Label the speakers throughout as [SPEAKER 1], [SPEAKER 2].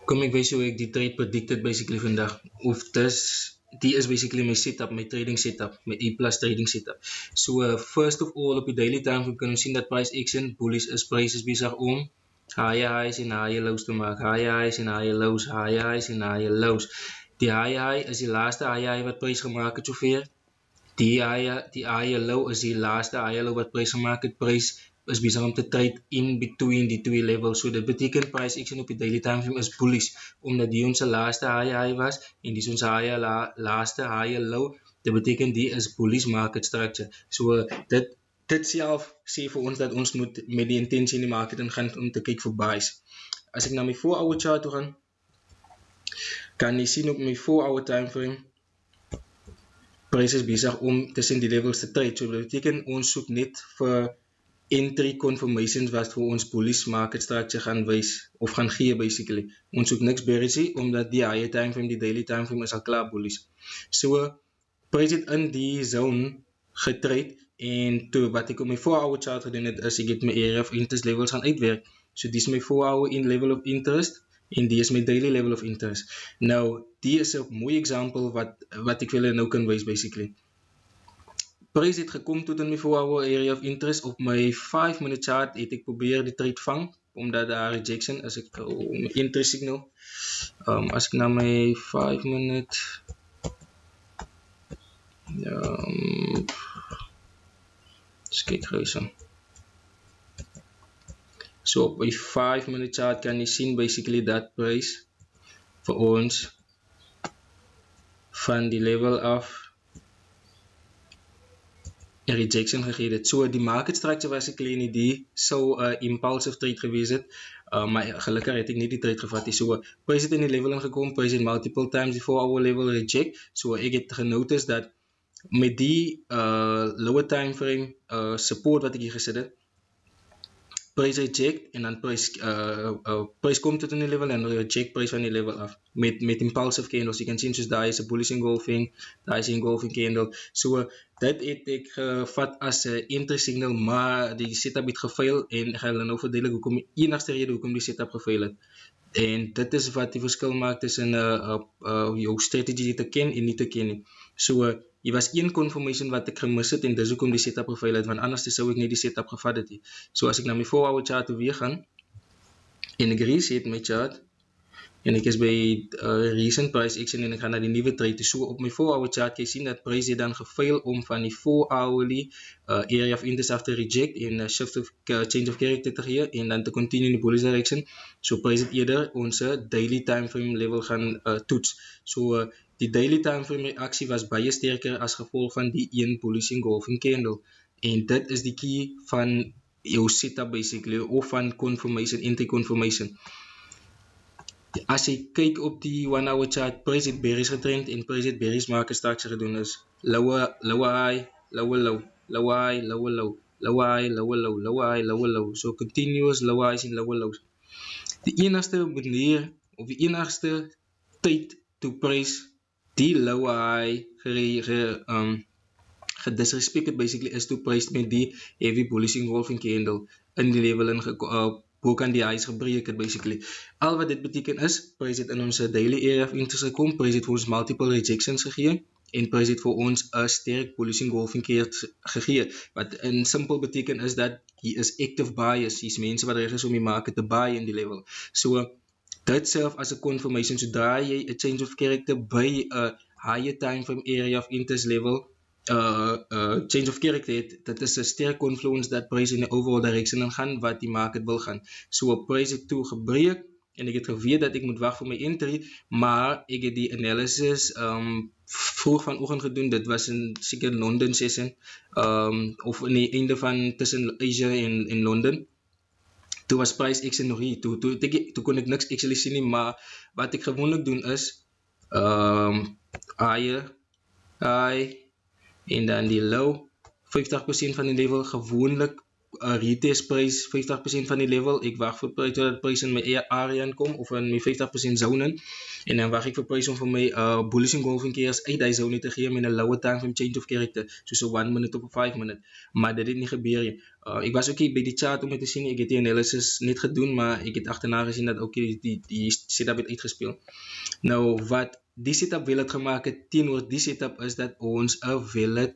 [SPEAKER 1] Kom ek wys hoe ek die trade predicted basically vandag. Of die is basically my setup, my trading setup, my E plus trading setup. So first of all op die daily time frame kan ons sien dat price action bullish is, price is besig om higher highs en higher lows te maak, higher highs en higher lows, higher highs en higher lows. Die higher high is die laaste higher high wat price gemaak het sover. Die higher low is die laaste higher low wat price gemaak het. Price is besig om te trade in between die twee levels. So dit beteken price action op die daily time frame is bullish omdat die ons laaste high was en die ons laaste high low. Dit beteken die is bullish market structure. So dit self sê vir ons dat ons moet met die intensie in die market ingaan om te kyk vir buys. As ek na my 4-hour chart toe gaan, kan jy sien op my 4-hour time frame price is besig om tussen die levels te trade. So dit beteken ons soek net vir entry confirmations wat vir ons bullish market structure gaan wys of gaan gee basically. Ons soek niks bearish omdat die higher time frame, die daily time frame is al klaar bullish. So price het in die zone getrade en toe wat ek op my 4-hour chart gedoen het is ek het my area of interest levels gaan uitwerk. So die is my 4-hour in level of interest en die is my daily level of interest. Nou die is 'n mooi example wat ek vir julle nou kan wys basically. Price het gekom tot in my 4-hour area of interest. Op my 5-minute chart het ek probeer die trade vang omdat daar rejection is. Ek my interest signal. As ek na my 5-minute kyk gou so. So op my 5-minute chart kan jy sien basically dat price vir ons van die level af rejection gegee het. So die market structure basically nie die sou impulsive trade gewees het, maar gelukkig het ek nie die trade gevat nie. So price het in die level ingekom, price het multiple times die 4-hour level reject. So ek het genotice dat met die lower time frame support wat ek hier gesit het, price reject en dan price kom tot in die level en reject price van die level af met impulsive candles. Jy kan sien soos daar is 'n bullish engulfing, daar is 'n engulfing candle. So dit het ek gevat as 'n entry signal, maar die setup het gefail en ek gaan julle nou verduidelik hoekom die enigste rede hoekom die setup gefail het. En dit is wat die verskil maak tussen jou strategy te ken en nie te ken nie. So hier was een confirmation wat ek gemis het en dis hoekom die setup gefail het, want anders sou ek nie die setup gevat het nie. So as ek na my 4-hour chart toe weer gaan en ek reset my chart en ek is by recent price action en ek gaan na die nuwe trade toe. So op my 4-hour chart kan jy sien dat price het dan gefail om van die 4-hourly area of interest after reject en shift of change of character te gee en dan te continue in die bullish direction. So price het eerder ons daily time frame level gaan toets. So die daily time frame reaksie was baie sterker as gevolg van die een bullish engulfing candle en dit is die key van jou setup basically of van confirmation, anti-confirmation. As jy kyk op die 1-hour chart, price het bearish getrend en price het bearish market structure gedoen is lower high, lower low, lower high, lower low, lower high, lower low, lower high, lower low. So continuous lower highs en lower lows. Die enigste manier of die enigste tyd toe price die lower high gedisrespect het basically is toe price met die heavy bullish engulfing candle in die level hoe kan die highs gebreek het basically. Al wat dit beteken is, price het in ons daily area of interest gekom, price het vir ons multiple rejections gegee en price het vir ons 'n sterk bullish engulfing gegee. Wat in simpel beteken is dat hier is active buyers, hier is mense wat reg is om die market te buy in die level. So dit self as 'n confirmation, sodra jy 'n change of character by 'n higher time frame area of interest level change of character het, dit is 'n sterk influence dat price in die overall direction gaan wat die market wil gaan. So price het toe gebreek en ek het geweet dat ek moet wag vir my entry, maar ek het die analysis vroeg vanoggend gedoen. Dit was in seker London session of in die einde van tussen Asia en London. Toe was price action nog hier. Toe kon ek niks actually sien nie, maar wat ek gewoonlik doen is high en dan die low 50% van die level gewoonlik retest prys 50% van die level. Ek wag vir prys totdat prys in my area inkom of in my 50% zone in. En dan wag ek vir prys om vir my bullish engulfing keers uit die zone te gee met 'n lower time frame change of character, soos 'n 1 minute of 'n 5 minute. Maar dit het nie gebeur nie. Ek was ook by die chart om te sien, ek het die analysis net gedoen, maar ek het agterna gesien dat ook die setup het uitgespeel. Nou wat die setup wel het gemaak het teenoor die setup is dat ons 'n valid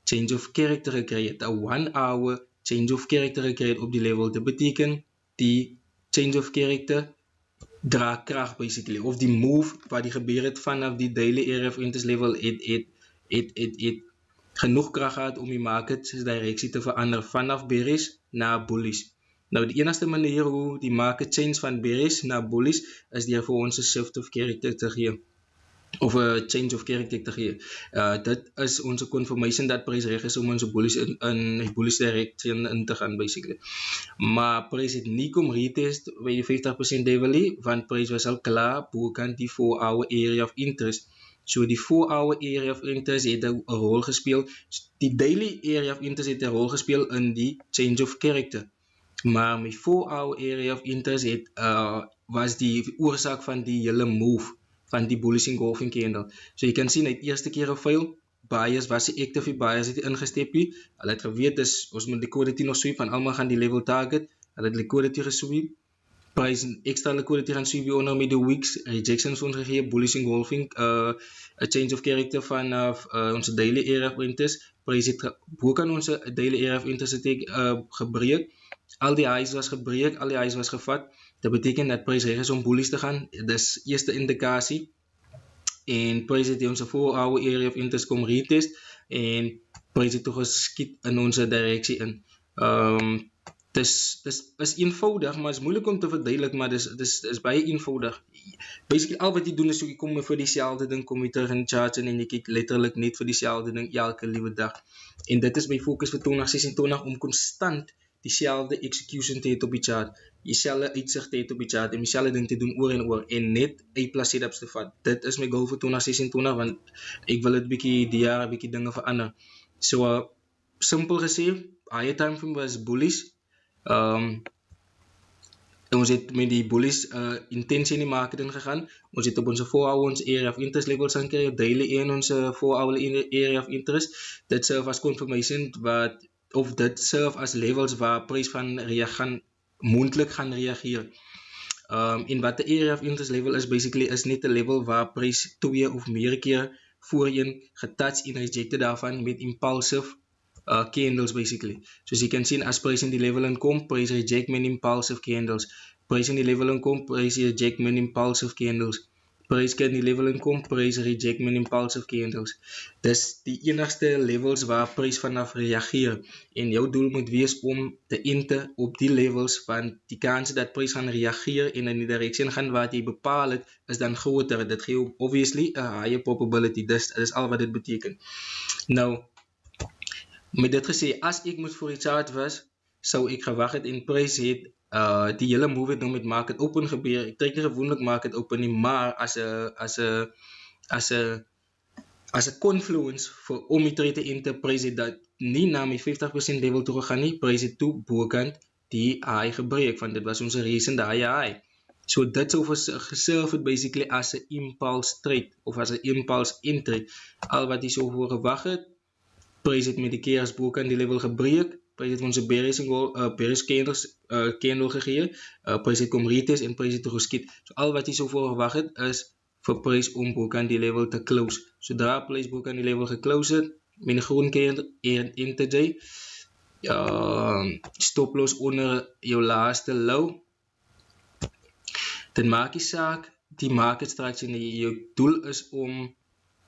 [SPEAKER 1] change of character gekry het, 'n 1 hour change of character gekry het op die level. Dit beteken die change of character dra krag basically, of die move wat die gebeur het vanaf die daily area of interest level het genoeg krag gehad om die market se direksie te verander vanaf bearish na bullish. Nou die enigste manier hoe die market change van bearish na bullish is deur vir ons 'n shift of character te gee, of 'n change of character te gee. Dit is ons confirmation dat prys reg is om ons bullish in bullish direction in te gaan basically. Maar prys het nie kom retest by die 50% level nie, want prys was al klaar bokant die 4 hour area of interest. So die 4 hour area of interest het 'n rol gespeel. Die daily area of interest het 'n rol gespeel in die change of character. Maar my 4 hour area of interest het was die oorsaak van die hele move van die bullish engulfing candle. So jy kan sien uit eerste keer 'n fail, buyers was die active, buyers het ingestep nie. Hulle het geweet dis ons moet liquidity nog sweep, van almal gaan die level target. Hulle het liquidity gesweep. Price extra liquidity gaan sweep onder met die weeks rejections ons gegee, bullish engulfing, 'n change of character van ons daily area of interest. Price het bokant ons daily area of interest het gebreek. Al die highs was gebreek, al die highs was gevat. Dit beteken dat prys reg is om bullish te gaan. Dis eerste indikasie. En prys het ons 4 hour area of interest kom retest en prys het toe geskiet in ons direksie in. Dis is eenvoudig, maar is moeilik om te verduidelik, maar dis baie eenvoudig. Basically al wat jy doen is jy kom vir dieselfde ding, kom jy terug in die charts en jy kyk letterlik net vir dieselfde ding elke liewe dag. En dit is my fokus vir 2026 om konstant dieselfde execution te hê op die chart, dieselfde uitsig te hê op die chart en dieselfde ding te doen oor en oor en net A+ setups te vat. Dit is my goal vir 2026 want ek wil dit bietjie die jaar bietjie dinge verander. So simpel gesê, higher time frame was bullish. Ons het met die bullish intensie in die market ingegaan. Ons het op ons 4 hour ons area of interest levels aangekry, daily en ons 4 hour area of interest. Dit serve as confirmation of dit serve as levels waar prys van moontlik gaan reageer. En wat 'n area of interest level is basically is net 'n level waar prys 2 of meer keer voorheen getouch en rejected daarvan met impulsive candles basically. Soos jy kan sien, as prys in die level inkom, prys reject met impulsive candles. Prys in die level inkom, prys reject met impulsive candles. Prys kan die level inkom, prys reject met impulsive candles. Dis die enigste levels waar prys vanaf reageer. En jou doel moet wees om te enter op die levels, want die kans dat prys gaan reageer en in die direction gaan wat jy bepaal het, is dan groter. Dit gee obviously 'n higher probability. Dis al wat dit beteken. Nou, met dit gesê, as ek moes vir die chart was, sou ek gewag het en prys het die hele move het nou met market open gebeur. Ek trek nie gewoonlik market open nie, maar as 'n confluence vir om die trade te enter, prys het dat nie na my 50% level toe gegaan nie, prys het toe bokant die high gebreek, want dit was ons recent high. So dit sou geserve het basically as 'n impulse trade of as 'n impulse entry. Al wat jy sou voor gewag het, prys het met die keers bokant die level gebreek. Prys het ons 'n bearish candle gegee. Prys het kom retest en prys het toe geskiet. So al wat jy sou voor gewag het is vir prys om bokant die level te close. Sodra prys bokant die level geclose het met 'n groen candle integer, stop loss onder jou laaste low, dan maak jy saak die market structure en jou doel is om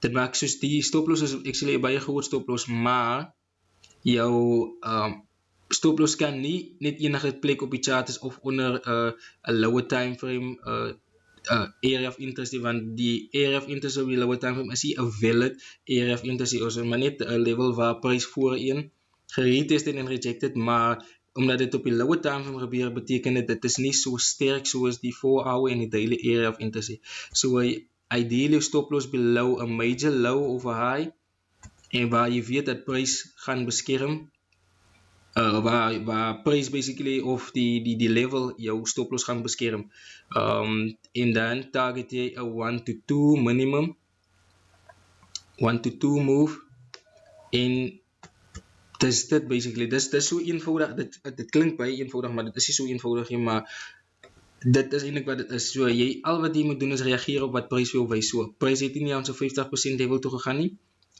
[SPEAKER 1] dit maak soos die stop loss is actually 'n baie groot stop loss, maar jou stop loss kan nie net enige plek op die chart is of onder 'n lower time frame area of interest, want die area of interest op die lower time frame is nie 'n valid area of interest, ons maar net 'n level waar prys voorheen geretested en rejected, maar omdat dit op die lower time frame gebeur, beteken dit is nie so sterk soos die 4 hour en die daily area of interest. So ideally stop loss below a major low of a high, en waar jy weet dat prys gaan beskerm waar prijs basically of die level jouw stoploss gaan beschermen. En dan target je een 1 to 2 minimum, 1 to 2 move. En dus dit basically, dus zo eenvoudig, dit klinkt bij eenvoudig, maar dit is niet zo eenvoudig, maar dit is eintlik wat dit is. So jy al wat jy moet doen is reageer op wat prys vir jou wys. So prys het nie aan so 50% level toe gegaan nie.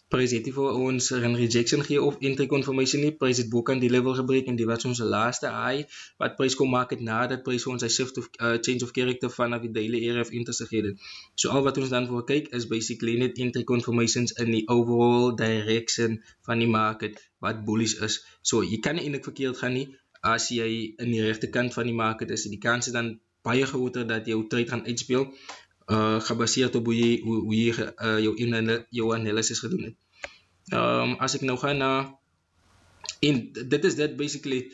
[SPEAKER 1] Prys het nie vir ons 'n rejection gee of entry confirmation nie. Prys het bokant die level gebreek en die was ons laaste high wat prys kom maak het nadat prys ons sy shift of change of character vanaf die daily area of interest gegee het. So al wat ons dan voor kyk is basically net entry confirmations in die overall direction van die market wat bullish is. So jy kan nie eintlik verkeerd gaan nie as jy in die regte kant van die market is. Die kans is dan baie groter dat jou trade gaan uitspeel gebaseerd op hoe jy jou analysis gedoen het. As ek nou gaan na en dit is dit basically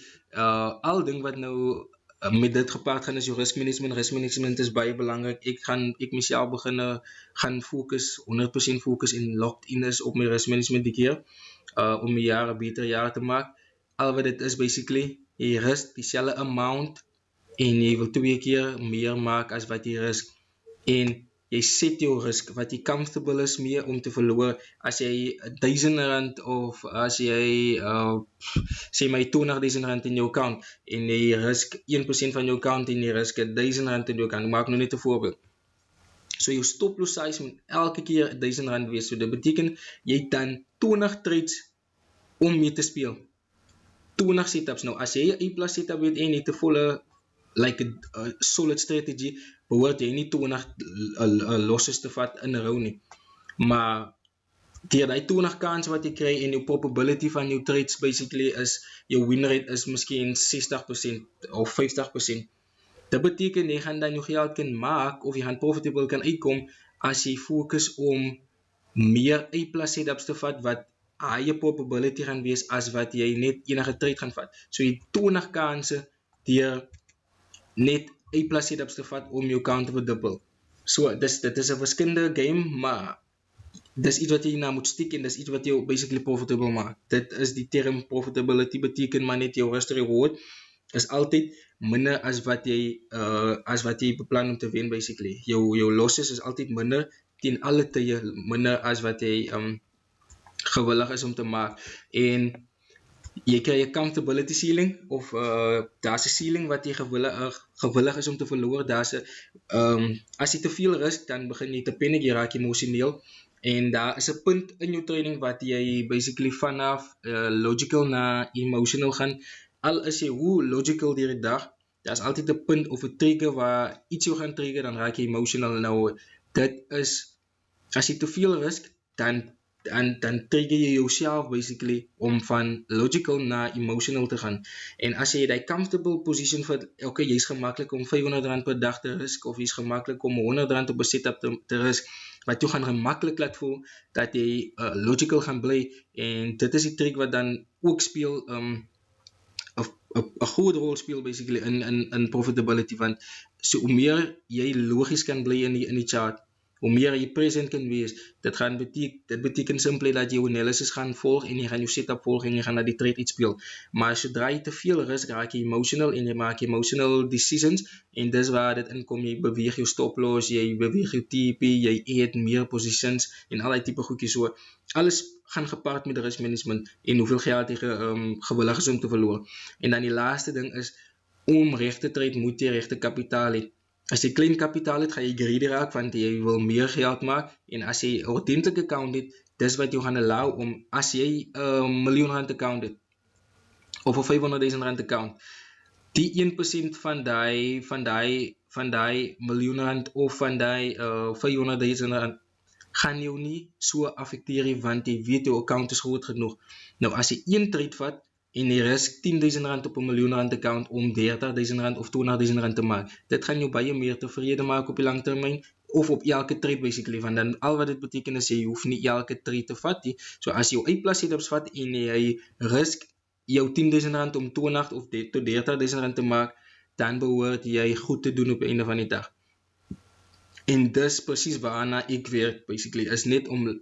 [SPEAKER 1] al ding wat nou met dit gepaard gaan is jou risk management. Risk management is baie belangrik. Ek myself begin gaan fokus 100% fokus en locked in is op my risk management die keer om my jare beter jare te maak. Al wat dit is basically jy risk dieselfde amount en jy wil 2 keer meer maak as wat jy risk en jy set jou risk wat jy comfortable is mee om te verloor. As jy R1000 of as jy sê my R20000 in jou account en jy risk 1% van jou account en jy risk R1000 in jou account, maak nou net 'n voorbeeld. So jou stop loss size moet elke keer R1000 wees. So dit beteken jy dan 20 trades om mee te speel. 20 setups. Nou as jy 'n A+ setup het en jy het 'n volle like a solid strategy, behoort jy nie 20 losses te vat in 'n row nie. Maar deur die 20 kans wat jy kry en jou probability van jou trades basically is jou win rate is miskien 60% of 50%. Dit beteken jy gaan dan jou geld kan maak of jy gaan profitable kan uitkom as jy fokus om meer A+ setups te vat wat higher probability gaan wees as wat jy net enige trade gaan vat. So jy 20 kanse deur net A+ setups te vat om jou account te verdubbel. So dit is 'n verskillende game, maar dis iets wat jy na moet stick en dis iets wat jou basically profitable maak. Dit is die term profitability beteken maar net jou risk reward is altyd minder as wat jy beplan om te wen basically. Jou losses is altyd minder teen alle tye minder as wat jy gewillig is om te maak. En jy kry 'n comfortability ceiling of daar's 'n ceiling wat jy gewillig is om te verloor. Daar's 'n as jy te veel risk dan begin jy te panic, jy raak emosioneel en daar is 'n punt in jou trading wat jy basically vanaf logical na emotional gaan. Al is jy hoe logical deur die dag, daar's altyd 'n punt of 'n trigger waar iets jou gaan trigger, dan raak jy emotional. Nou dit is as jy te veel risk dan trigger jy jouself basically om van logical na emotional te gaan. En as jy die comfortable position vir okay, jy's gemaklik om R500 per dag te risk of jy's gemaklik om R100 op 'n setup te risk, wat jou gaan gemaklik laat voel dat jy logical gaan bly en dit is die trick wat dan ook speel 'n groot rol speel basically in profitability, want so hoe meer jy logies kan bly in die chart, hoe meer jy present kan wees, dit beteken simply dat jy jou analysis gaan volg en jy gaan jou setup volg en jy gaan na die trade iets speel. Maar sodra jy te veel risk, raak jy emotional en jy maak emotional decisions en dis waar dit inkom. Jy beweeg jou stop loss, jy beweeg jou TP, jy eet meer positions en al die tipe goedjies. So alles gaan gepaard met risk management en hoeveel geld jy gewillig is om te verloor. En dan die laaste ding is om reg te trade moet jy regte kapitaal hê. As jy klein kapitaal het, gaan jy greedy raak want jy wil meer geld maak en as jy 'n ordentlike account het, dis wat jou gaan allow om as jy 'n miljoen rand account het of 'n 500,000 rand account, die 1% van daai miljoen rand of van daai 500,000 rand gaan jou nie so affekteer nie want jy weet jou account is groot genoeg. Nou as jy een trade vat en jy risk 10,000 rand op 'n miljoen rand account om 30,000 rand of 20,000 rand te maak, dit gaan jou baie meer tevrede maak op die lang termyn of op elke trade basically, want dan al wat dit beteken is jy hoef nie elke trade te vat nie. So as jy jou A+ setups vat en jy risk jou 10,000 rand om 20 of tot 30,000 rand te maak, dan behoort jy goed te doen op die einde van die dag. En dis presies waarna ek werk basically, is net om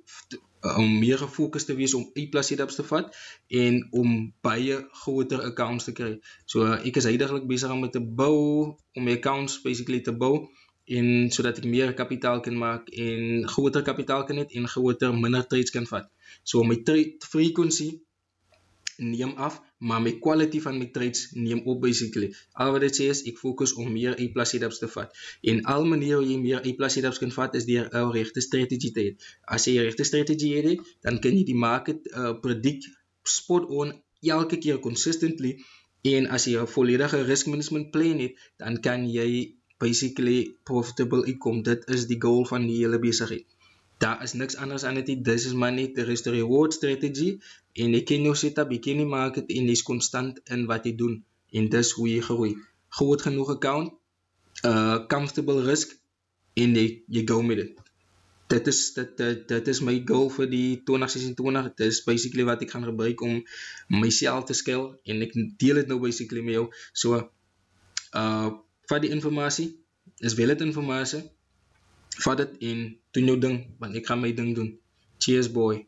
[SPEAKER 1] om meer gefocust te wees om A+ setups te vat en om baie groter accounts te kry. So ek is heidaglik besig om dit te bou, om my accounts basically te bou en sodat ek meer kapitaal kan maak en groter kapitaal kan hê en groter minder trades kan vat. So my trade frequency neem af, maar my quality van my trades neem op basically. Al wat dit sê is ek fokus om meer A+ setups te vat. En al manier hoe jy meer A+ setups kan vat is deur 'n regte strategie te hê. As jy 'n regte strategie het, dan kan jy die market predict spot on elke keer consistently. En as jy 'n volledige risk management plan het, dan kan jy basically profitable uitkom. Dit is die goal van die hele besigheid. Daar is niks anders aan dit. This is maar net 'n risk to reward strategy en jy ken jou setup, jy ken die market en jy's konstant in wat jy doen en dis hoe jy groei. Groot genoeg account, comfortable risk en jy go met dit. Dit is my goal vir die 2026. Dit is basically wat ek gaan gebruik om myself te scale en ek deel dit nou basically met jou. So vat die informasie, is valid informasie. Vat dit en doen jou ding, want ek gaan my ding doen. Cheers boy.